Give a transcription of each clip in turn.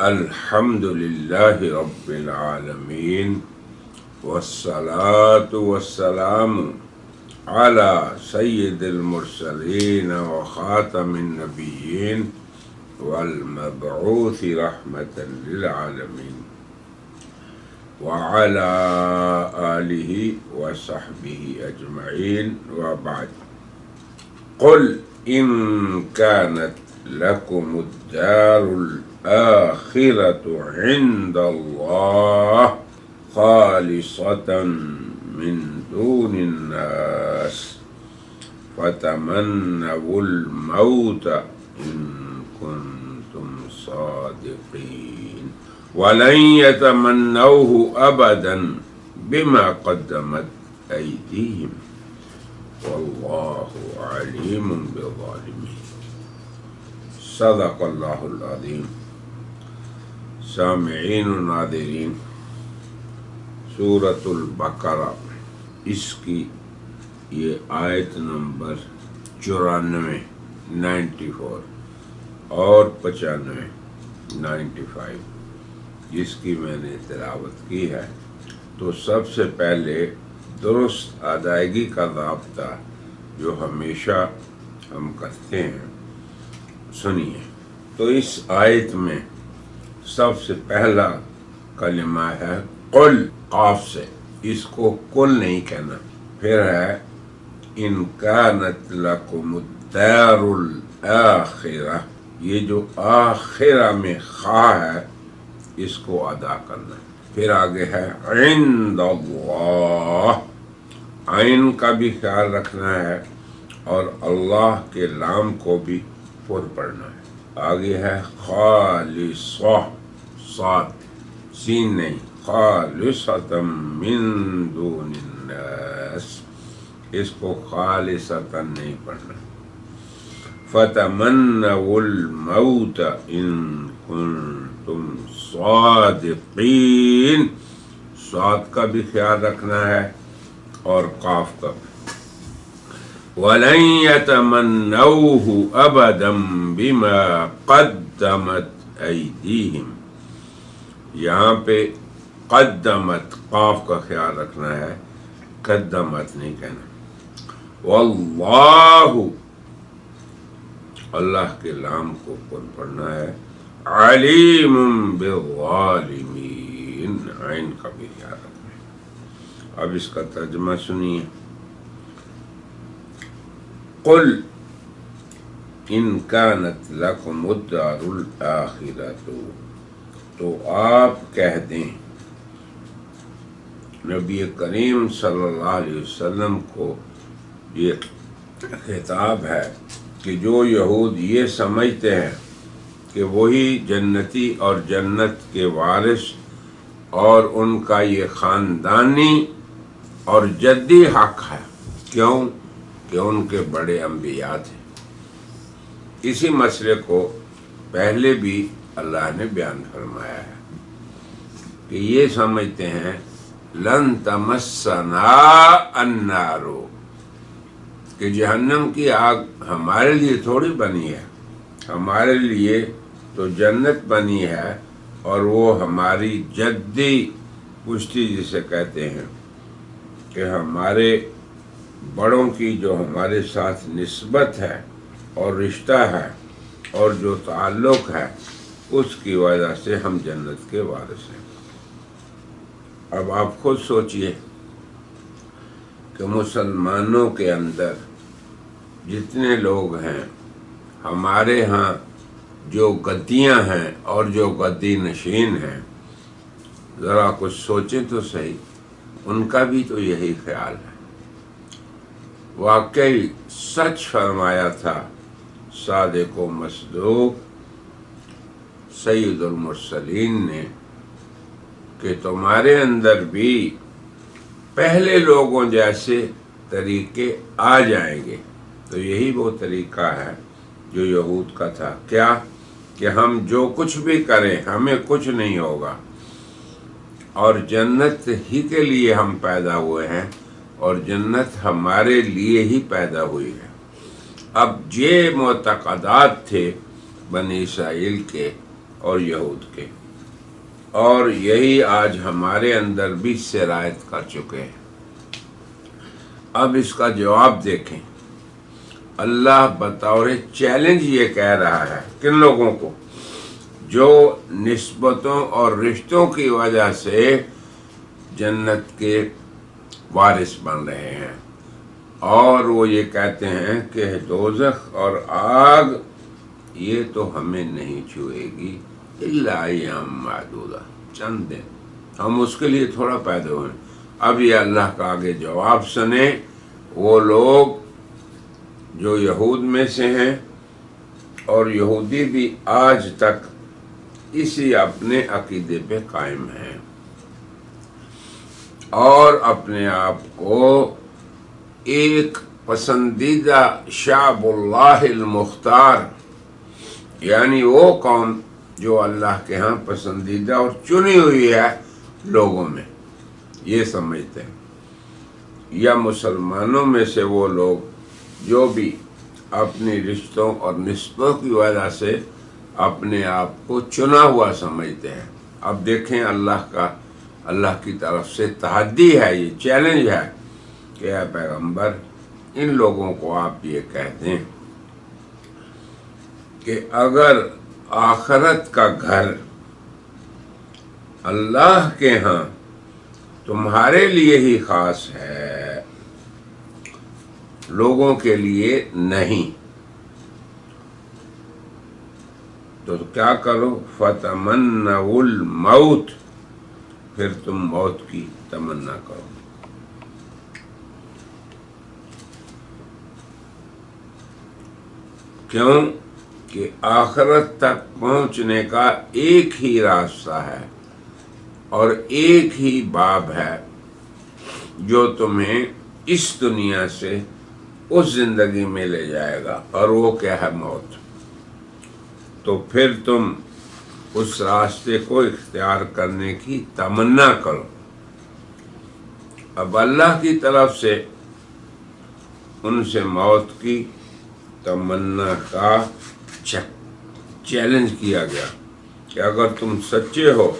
الحمد للہ رب العالمین والصلاة والسلام على سید المرسلین وخاتم النبیین والمبعوث رحمة للعالمین وعلى آلہ وصحبہ اجمعین وبعد قل ان كانت لكم الدار الآخرة عند الله خالصة من دون الناس فتمنوا الموت إن كنتم صادقين ولن يتمنوه أبدا بما قدمت أيديهم والله عليم بالظالمين صدق اللہ العظیم۔ سامعین و ناظرین، سورۃ البقرہ، اس کی یہ آیت نمبر 94 اور 95 جس کی میں نے تلاوت کی ہے، تو سب سے پہلے درست ادائیگی کا ضابطہ جو ہمیشہ ہم کرتے ہیں سنیے۔ تو اس آیت میں سب سے پہلا کلمہ ہے قل، قاف سے، اس کو کل نہیں کہنا۔ پھر ہے ان کانت لکم الدار الآخرہ، یہ جو آخرہ میں خا ہے اس کو ادا کرنا۔ پھر آگے ہے عند اللہ، عین کا بھی خیال رکھنا ہے اور اللہ کے لام کو بھی پر پڑھنا ہے۔ آگے ہے خالصہ، صاد سین نہیں، خالصۃ من دون الناس، اس کو خالصۃ نہیں پڑھنا۔ فتمنوا الموت ان کنتم صادقین، صاد کا بھی خیال رکھنا ہے اور قاف کا بھی۔ وَلَن يَتَمَنَّوْهُ أَبَدًا بِمَا قَدَّمَتْ أَيْدِيهِمْ، یہاں پہ قدمت قاف کا خیال رکھنا ہے، قدمت نہیں کہنا۔ واللہ، اللہ کے لام کو پر پڑھنا ہے، علیم بالظالمین، عین کا بھی خیال رکھنا ہے۔ اب اس کا ترجمہ سنیے۔ قل ان کانت لکم الدار الآخرۃ، تو آپ کہہ دیں، نبی کریم صلی اللہ علیہ وسلم کو یہ خطاب ہے کہ جو یہود یہ سمجھتے ہیں کہ وہی جنتی اور جنت کے وارث اور ان کا یہ خاندانی اور جدی حق ہے، کیوں کہ ان کے بڑے انبیاء تھے۔ اسی مسئلے کو پہلے بھی اللہ نے بیان فرمایا ہے کہ یہ سمجھتے ہیں لن تمسنا النار، کہ جہنم کی آگ ہمارے لیے تھوڑی بنی ہے، ہمارے لیے تو جنت بنی ہے، اور وہ ہماری جدی پشتی جسے کہتے ہیں کہ ہمارے بڑوں کی جو ہمارے ساتھ نسبت ہے اور رشتہ ہے اور جو تعلق ہے، اس کی وجہ سے ہم جنت کے وارث ہیں۔ اب آپ خود سوچئے کہ مسلمانوں کے اندر جتنے لوگ ہیں، ہمارے ہاں جو گدیاں ہیں اور جو گدی نشین ہیں، ذرا کچھ سوچیں تو صحیح، ان کا بھی تو یہی خیال ہے۔ واقعی سچ فرمایا تھا صادق و مصدوق سید المرسلین نے کہ تمہارے اندر بھی پہلے لوگوں جیسے طریقے آ جائیں گے۔ تو یہی وہ طریقہ ہے جو یہود کا تھا، کیا کہ ہم جو کچھ بھی کریں ہمیں کچھ نہیں ہوگا، اور جنت ہی کے لیے ہم پیدا ہوئے ہیں، اور جنت ہمارے لیے ہی پیدا ہوئی ہے۔ اب یہ معتقدات تھے بنی اسرائیل کے اور یہود کے، اور یہی آج ہمارے اندر بھی سرایت کر چکے ہیں۔ اب اس کا جواب دیکھیں، اللہ بطور چیلنج یہ کہہ رہا ہے کن لوگوں کو جو نسبتوں اور رشتوں کی وجہ سے جنت کے وارث بن رہے ہیں، اور وہ یہ کہتے ہیں کہ دوزخ اور آگ یہ تو ہمیں نہیں چھوئے گی الا ایام معدودہ، چند دن، ہم اس کے لیے تھوڑا پیدا ہوئے۔ اب یہ اللہ کا آگے جواب سنیں، وہ لوگ جو یہود میں سے ہیں، اور یہودی بھی آج تک اسی اپنے عقیدے پہ قائم ہیں، اور اپنے آپ کو ایک پسندیدہ شعب اللہ المختار، یعنی وہ قوم جو اللہ کے ہاں پسندیدہ اور چنی ہوئی ہے لوگوں میں، یہ سمجھتے ہیں، یا مسلمانوں میں سے وہ لوگ جو بھی اپنی رشتوں اور نسبوں کی وجہ سے اپنے آپ کو چنا ہوا سمجھتے ہیں۔ اب دیکھیں اللہ کی طرف سے تحدی ہے، یہ چیلنج ہے کہ اے پیغمبر ان لوگوں کو آپ یہ کہہ دیں کہ اگر آخرت کا گھر اللہ کے ہاں تمہارے لیے ہی خاص ہے، لوگوں کے لیے نہیں، تو کیا کرو؟ فَتَمَنَّوُا الْمَوْتِ، پھر تم موت کی تمنا کرو۔ کیوں کہ آخرت تک پہنچنے کا ایک ہی راستہ ہے اور ایک ہی باب ہے جو تمہیں اس دنیا سے اس زندگی میں لے جائے گا، اور وہ کیا ہے؟ موت۔ تو پھر تم اس راستے کو اختیار کرنے کی تمنا کرو۔ اب اللہ کی طرف سے ان سے موت کی تمنا کا چیلنج کیا گیا کہ اگر تم سچے ہو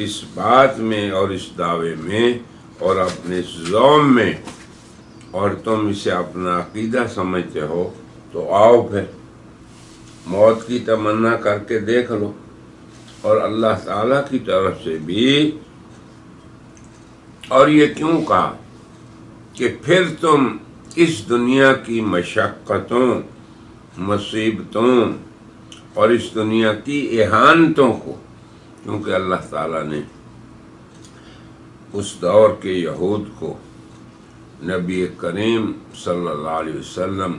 اس بات میں اور اس دعوے میں اور اپنے زوم میں، اور تم اسے اپنا عقیدہ سمجھتے ہو، تو آؤ پھر موت کی تمنا کر کے دیکھ لو۔ اور اللہ تعالیٰ کی طرف سے بھی، اور یہ کیوں کہا کہ پھر تم اس دنیا کی مشقتوں، مصیبتوں اور اس دنیا کی اہانتوں کو، کیونکہ اللہ تعالیٰ نے اس دور کے یہود کو نبی کریم صلی اللہ علیہ وسلم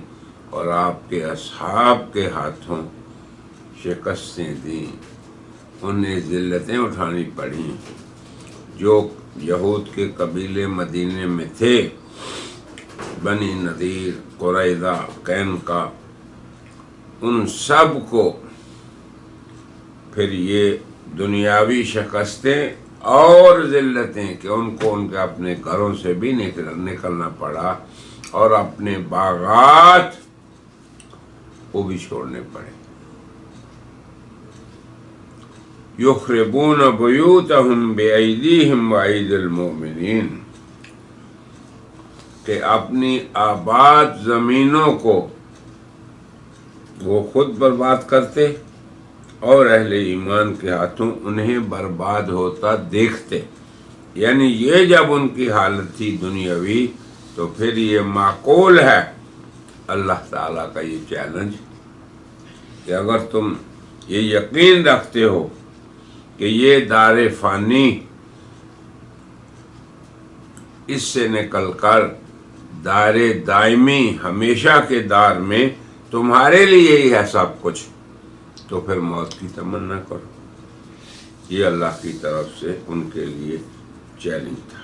اور آپ کے اصحاب کے ہاتھوں شکستیں دیں، انہیں ذلتیں اٹھانی پڑیں۔ جو یہود کے قبیلے مدینے میں تھے، بنی نذیر، قریظہ، قینقاع، ان سب کو پھر یہ دنیاوی شکستیں اور ذلتیں کہ ان کو ان کے اپنے گھروں سے بھی نکلنا پڑا، اور اپنے باغات وہ بھی چھوڑنے پڑے۔ یخربون بیوتہم بایدیہم وایدی المؤمنین، کہ اپنی آباد زمینوں کو وہ خود برباد کرتے اور اہل ایمان کے ہاتھوں انہیں برباد ہوتا دیکھتے۔ یعنی یہ جب ان کی حالت تھی دنیاوی، تو پھر یہ معقول ہے اللہ تعالیٰ کا یہ چیلنج کہ اگر تم یہ یقین رکھتے ہو کہ یہ دار فانی اس سے نکل کر دار دائمی ہمیشہ کے دار میں تمہارے لیے ہی ہے سب کچھ، تو پھر موت کی تمنا کرو۔ یہ اللہ کی طرف سے ان کے لیے چیلنج تھا۔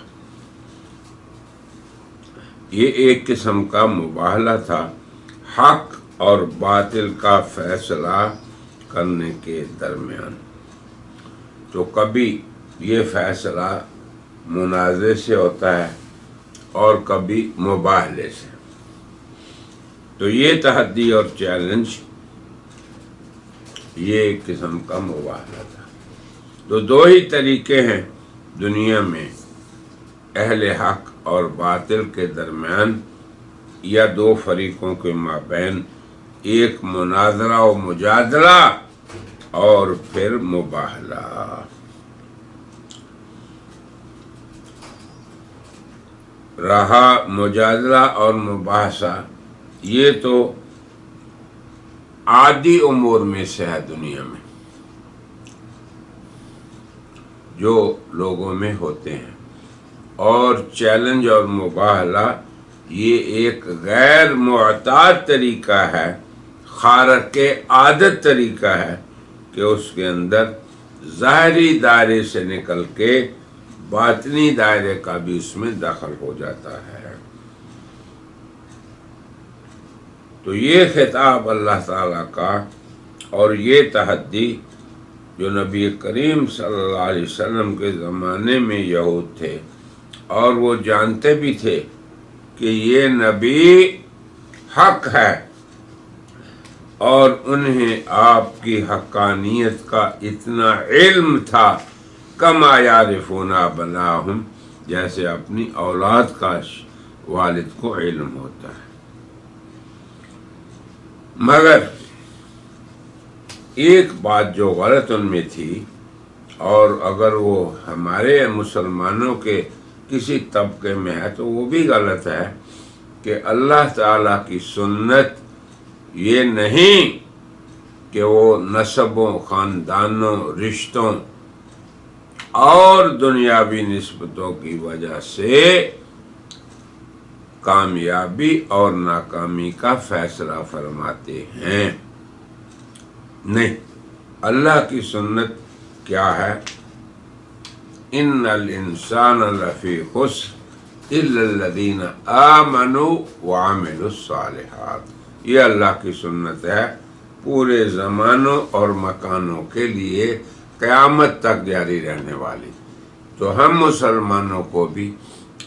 یہ ایک قسم کا مباہلہ تھا حق اور باطل کا فیصلہ کرنے کے درمیان۔ تو کبھی یہ فیصلہ منازع سے ہوتا ہے اور کبھی مباہلے سے۔ تو یہ تحدی اور چیلنج یہ ایک قسم کا مباہلہ تھا۔ تو دو ہی طریقے ہیں دنیا میں اہل حق اور باطل کے درمیان یا دو فریقوں کے مابین، ایک مناظرہ و مجادلہ اور پھر مباہلہ۔ رہا مجادلہ اور مباحثہ، یہ تو عادی امور میں سے ہے دنیا میں جو لوگوں میں ہوتے ہیں، اور چیلنج اور مباہلہ یہ ایک غیر معتاد طریقہ ہے، خارق عادت طریقہ ہے کہ اس کے اندر ظاہری دائرے سے نکل کے باطنی دائرے کا بھی اس میں دخل ہو جاتا ہے۔ تو یہ خطاب اللہ تعالیٰ کا اور یہ تحدی جو نبی کریم صلی اللہ علیہ وسلم کے زمانے میں یہود تھے، اور وہ جانتے بھی تھے کہ یہ نبی حق ہے، اور انہیں آپ کی حقانیت کا اتنا علم تھا، کما یعرفون ابناءہم، جیسے اپنی اولاد کا والد کو علم ہوتا ہے۔ مگر ایک بات جو غلط ان میں تھی، اور اگر وہ ہمارے مسلمانوں کے کسی طبقے میں ہے تو وہ بھی غلط ہے، کہ اللہ تعالیٰ کی سنت یہ نہیں کہ وہ نسبوں، خاندانوں، رشتوں اور دنیاوی نسبتوں کی وجہ سے کامیابی اور ناکامی کا فیصلہ فرماتے ہیں۔ نہیں، اللہ کی سنت کیا ہے؟ ان الانسان لفی خسر الا الذین آمنوا وعملوا الصالحات، یہ اللہ کی سنت ہے پورے زمانوں اور مکانوں کے لیے، قیامت تک جاری رہنے والی۔ تو ہم مسلمانوں کو بھی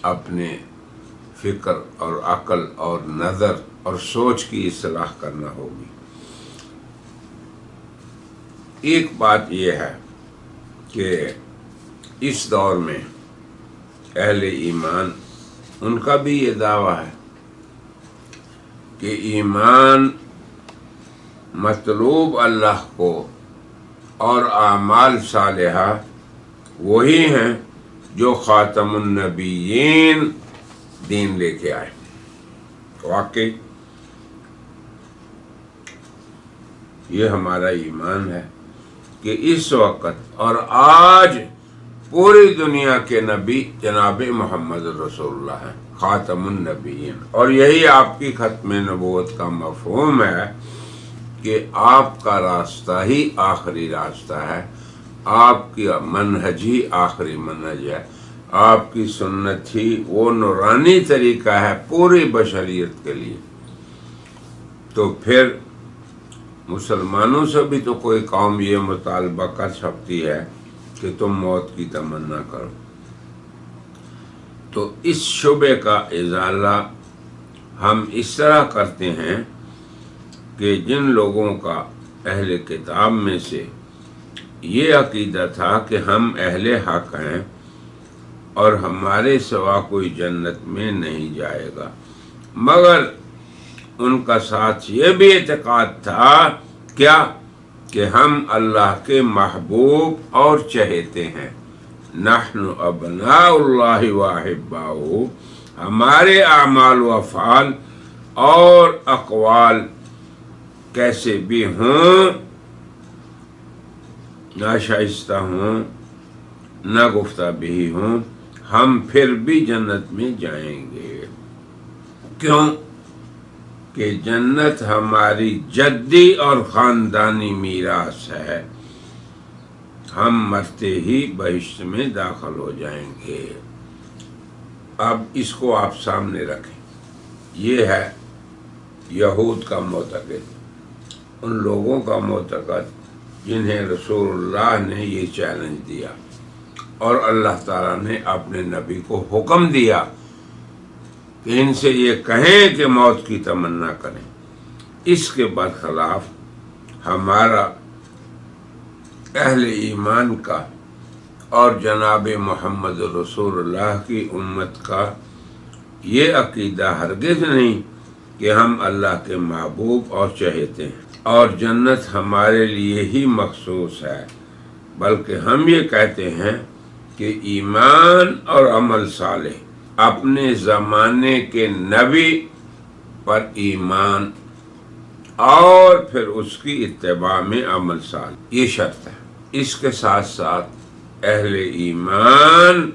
اپنے فکر اور عقل اور نظر اور سوچ کی اصلاح کرنا ہوگی۔ ایک بات یہ ہے کہ اس دور میں اہل ایمان، ان کا بھی یہ دعویٰ ہے کہ ایمان مطلوب اللہ کو اور اعمال صالحہ وہی ہیں جو خاتم النبیین دین لے کے آئے۔ واقعی یہ ہمارا ایمان ہے کہ اس وقت اور آج پوری دنیا کے نبی جناب محمد رسول اللہ ہیں، خاتم النبیین، اور یہی آپ کی ختم نبوت کا مفہوم ہے کہ آپ کا راستہ ہی آخری راستہ ہے، آپ کی منہج ہی آخری منہج ہے، آپ کی سنت ہی وہ نورانی طریقہ ہے پوری بشریت کے لیے۔ تو پھر مسلمانوں سے بھی تو کوئی قوم یہ مطالبہ کر سکتی ہے کہ تم موت کی تمنا کرو۔ تو اس شبے کا ازالہ ہم اس طرح کرتے ہیں کہ جن لوگوں کا اہل کتاب میں سے یہ عقیدہ تھا کہ ہم اہل حق ہیں اور ہمارے سوا کوئی جنت میں نہیں جائے گا، مگر ان کا ساتھ یہ بھی اعتقاد تھا کیا کہ ہم اللہ کے محبوب اور چہیتے ہیں، نحن ابناء اللہ واحباؤہ، ہمارے اعمال و افعال اور اقوال کیسے بھی ہوں، ناشائستہ ہوں، نہ گفتہ بھی ہوں، ہم پھر بھی جنت میں جائیں گے۔ کیوں؟ کہ جنت ہماری جدی اور خاندانی میراث ہے، ہم مرتے ہی بہشت میں داخل ہو جائیں گے۔ اب اس کو آپ سامنے رکھیں، یہ ہے یہود کا معتقد، ان لوگوں کا معتقد جنہیں رسول اللہ نے یہ چیلنج دیا اور اللہ تعالیٰ نے اپنے نبی کو حکم دیا کہ ان سے یہ کہیں کہ موت کی تمنا کریں۔ اس کے برخلاف ہمارا اہل ایمان کا اور جناب محمد رسول اللہ کی امت کا یہ عقیدہ ہرگز نہیں کہ ہم اللہ کے محبوب اور چہیتے ہیں اور جنت ہمارے لیے ہی مخصوص ہے، بلکہ ہم یہ کہتے ہیں کہ ایمان اور عمل صالح، اپنے زمانے کے نبی پر ایمان اور پھر اس کی اتباع میں عمل صالح، یہ شرط ہے۔ اس کے ساتھ ساتھ اہل ایمان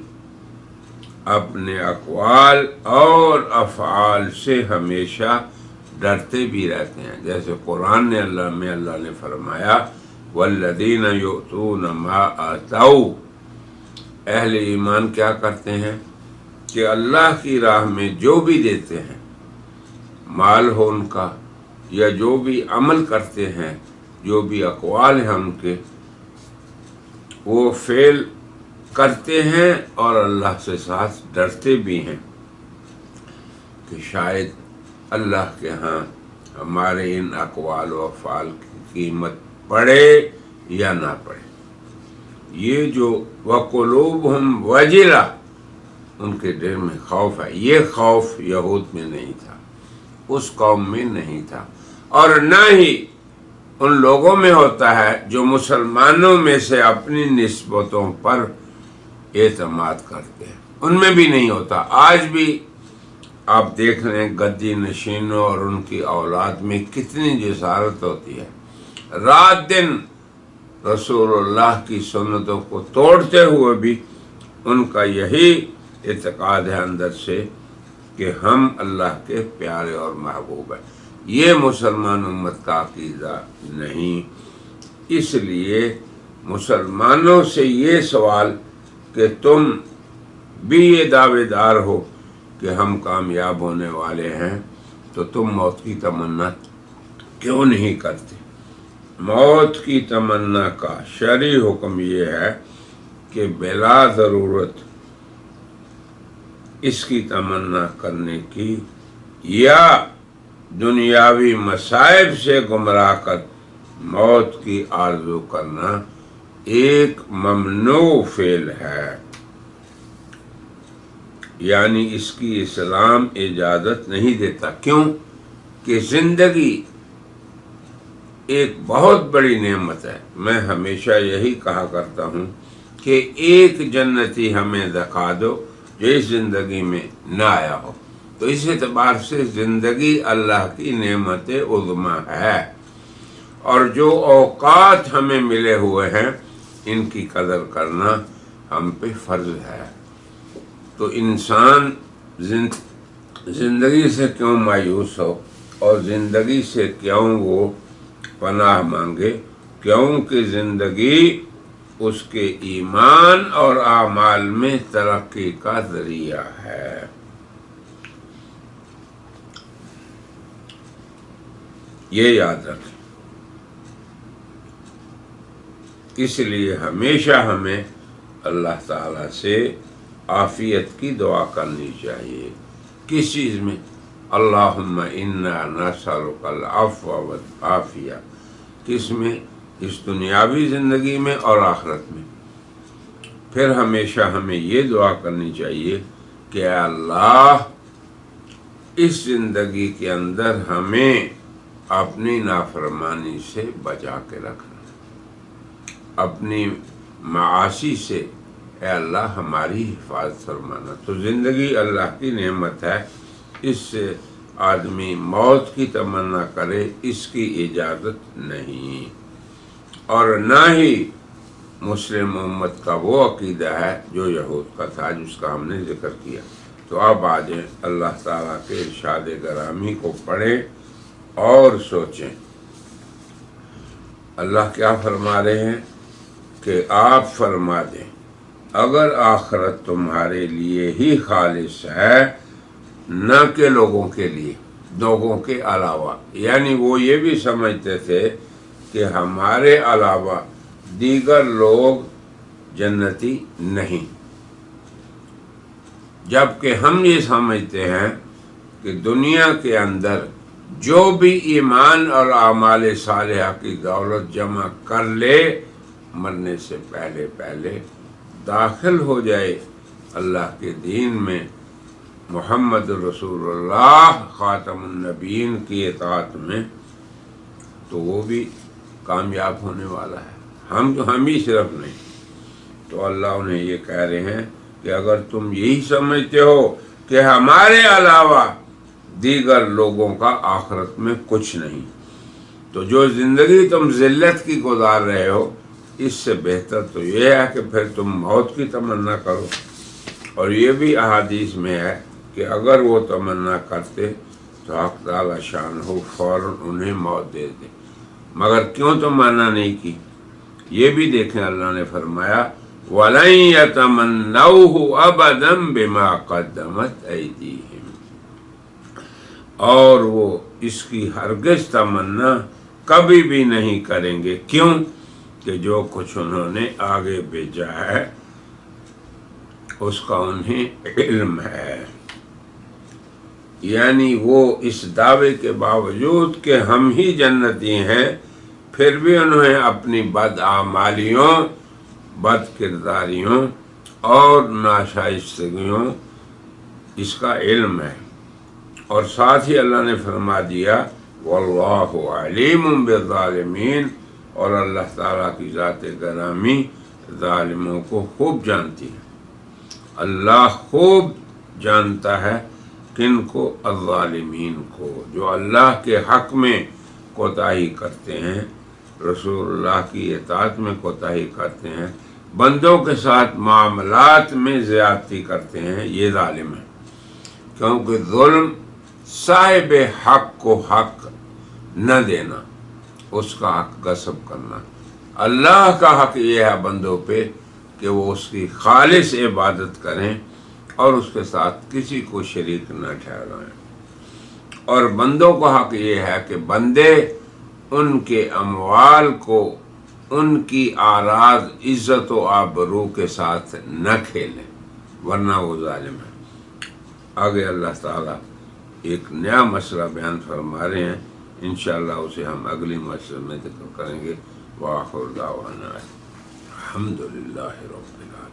اپنے اقوال اور افعال سے ہمیشہ ڈرتے بھی رہتے ہیں، جیسے قرآن نے اللہ نے فرمایا والذین یؤتون ما آتوا، اہل ایمان کیا کرتے ہیں کہ اللہ کی راہ میں جو بھی دیتے ہیں، مال ہو ان کا یا جو بھی عمل کرتے ہیں، جو بھی اقوال ہیں ان کے، وہ فعل کرتے ہیں اور اللہ سے ساتھ ڈرتے بھی ہیں کہ شاید اللہ کے ہاں ہمارے ان اقوال و افعال کی قیمت پڑے یا نہ پڑے۔ یہ جو وَقُلُوبُهُمْ وَجِلَةٌ، ان کے دل میں خوف ہے، یہ خوف یہود میں نہیں تھا، اس قوم میں نہیں تھا، اور نہ ہی ان لوگوں میں ہوتا ہے جو مسلمانوں میں سے اپنی نسبتوں پر اعتماد کرتے ہیں، ان میں بھی نہیں ہوتا۔ آج بھی آپ دیکھ لیں گدی نشینوں اور ان کی اولاد میں کتنی جسارت ہوتی ہے، رات دن رسول اللہ کی سنتوں کو توڑتے ہوئے بھی ان کا یہی اعتقاد ہے اندر سے کہ ہم اللہ کے پیارے اور محبوب ہیں۔ یہ مسلمان امت کا عقیدہ نہیں۔ اس لیے مسلمانوں سے یہ سوال کہ تم بھی یہ دعوے دار ہو کہ ہم کامیاب ہونے والے ہیں، تو تم موت کی تمنا کیوں نہیں کرتے؟ موت کی تمنا کا شرعی حکم یہ ہے کہ بلا ضرورت اس کی تمنا کرنے کی یا دنیاوی مصائب سے گمراہ کر موت کی آرزو کرنا ایک ممنوع فعل ہے، یعنی اس کی اسلام اجازت نہیں دیتا۔ کیوں کہ زندگی ایک بہت بڑی نعمت ہے۔ میں ہمیشہ یہی کہا کرتا ہوں کہ ایک جنتی ہمیں دکھا دو جو اس زندگی میں نہ آیا ہو، تو اس اعتبار سے زندگی اللہ کی نعمت عظمیٰ ہے، اور جو اوقات ہمیں ملے ہوئے ہیں ان کی قدر کرنا ہم پہ فرض ہے۔ تو انسان زندگی سے کیوں مایوس ہو اور زندگی سے کیوں وہ پناہ مانگے؟ کیونکہ زندگی اس کے ایمان اور اعمال میں ترقی کا ذریعہ ہے۔ یہ یاد رکھیں۔ اس لیے ہمیشہ ہمیں اللہ تعالیٰ سے عافیت کی دعا کرنی چاہیے۔ کس چیز میں؟ اللہم انا نسألک العفو والعافیہ۔ کس میں؟ اس دنیاوی زندگی میں اور آخرت میں۔ پھر ہمیشہ ہمیں یہ دعا کرنی چاہیے کہ اے اللہ اس زندگی کے اندر ہمیں اپنی نافرمانی سے بچا کے رکھنا، اپنی معاصی سے اے اللہ ہماری حفاظت فرمانا۔ تو زندگی اللہ کی نعمت ہے، اس سے آدمی موت کی تمنا کرے اس کی اجازت نہیں، اور نہ ہی مسلم امت کا وہ عقیدہ ہے جو یہود کا تھا، جس کا ہم نے ذکر کیا۔ تو اب آ جائیں اللہ تعالیٰ کے ارشاد گرامی کو پڑھیں اور سوچیں۔ اللہ کیا فرما رہے ہیں کہ آپ فرما دیں اگر آخرت تمہارے لیے ہی خالص ہے، نہ کہ لوگوں کے لیے، لوگوں کے علاوہ، یعنی وہ یہ بھی سمجھتے تھے کہ ہمارے علاوہ دیگر لوگ جنتی نہیں، جبکہ ہم یہ سمجھتے ہیں کہ دنیا کے اندر جو بھی ایمان اور اعمال صالحہ کی دولت جمع کر لے مرنے سے پہلے پہلے داخل ہو جائے اللہ کے دین میں، محمد رسول اللہ خاتم النبیین کی اطاعت میں، تو وہ بھی کامیاب ہونے والا ہے، ہم ہی صرف نہیں۔ تو اللہ انہیں یہ کہہ رہے ہیں کہ اگر تم یہی سمجھتے ہو کہ ہمارے علاوہ دیگر لوگوں کا آخرت میں کچھ نہیں، تو جو زندگی تم ذلت کی گزار رہے ہو، اس سے بہتر تو یہ ہے کہ پھر تم موت کی تمنا کرو۔ اور یہ بھی احادیث میں ہے کہ اگر وہ تمنا کرتے تو حق تعالی شان ہو فوراً انہیں موت دے دے، مگر کیوں تمنا نہیں کی؟ یہ بھی دیکھیں، اللہ نے فرمایا وَلَن يَتَمَنَّوْهُ أَبَدًا بِمَا قَدَّمَتْ أَيْدِيهِمْ، اور وہ اس کی ہرگز تمنا کبھی بھی نہیں کریں گے۔ کیوں؟ کہ جو کچھ انہوں نے آگے بھیجا ہے اس کا انہیں علم ہے۔ یعنی وہ اس دعوے کے باوجود کہ ہم ہی جنتی ہیں، پھر بھی انہیں اپنی بدعمالیوں، بد کرداریوں اور ناشائستگیوں اس کا علم ہے۔ اور ساتھ ہی اللہ نے فرما دیا واللہ علیم بالظالمین، اور اللہ تعالیٰ کی ذات گرامی ظالموں کو خوب جانتی ہے۔ اللہ خوب جانتا ہے کن کو؟ الظالمین کو، جو اللہ کے حق میں کوتاہی کرتے ہیں، رسول اللہ کی اطاعت میں کوتاہی کرتے ہیں، بندوں کے ساتھ معاملات میں زیادتی کرتے ہیں، یہ ظالم ہے۔ کیونکہ ظلم صاحب حق کو حق نہ دینا، اس کا حق غصب کرنا۔ اللہ کا حق یہ ہے بندوں پہ کہ وہ اس کی خالص عبادت کریں اور اس کے ساتھ کسی کو شریک نہ ٹھہرائیں۔ اور بندوں کا حق یہ ہے کہ بندے ان کے اموال کو، ان کی اعراض، عزت و آبرو کے ساتھ نہ کھیلیں، ورنہ وہ ظالم ہے۔ آگے اللہ تعالیٰ ایک نیا مسئلہ بیان فرما رہے ہیں، انشاءاللہ اسے ہم اگلی مسئلے میں ذکر کریں گے۔ وآخر دعوانا الحمدللہ رب العالمین۔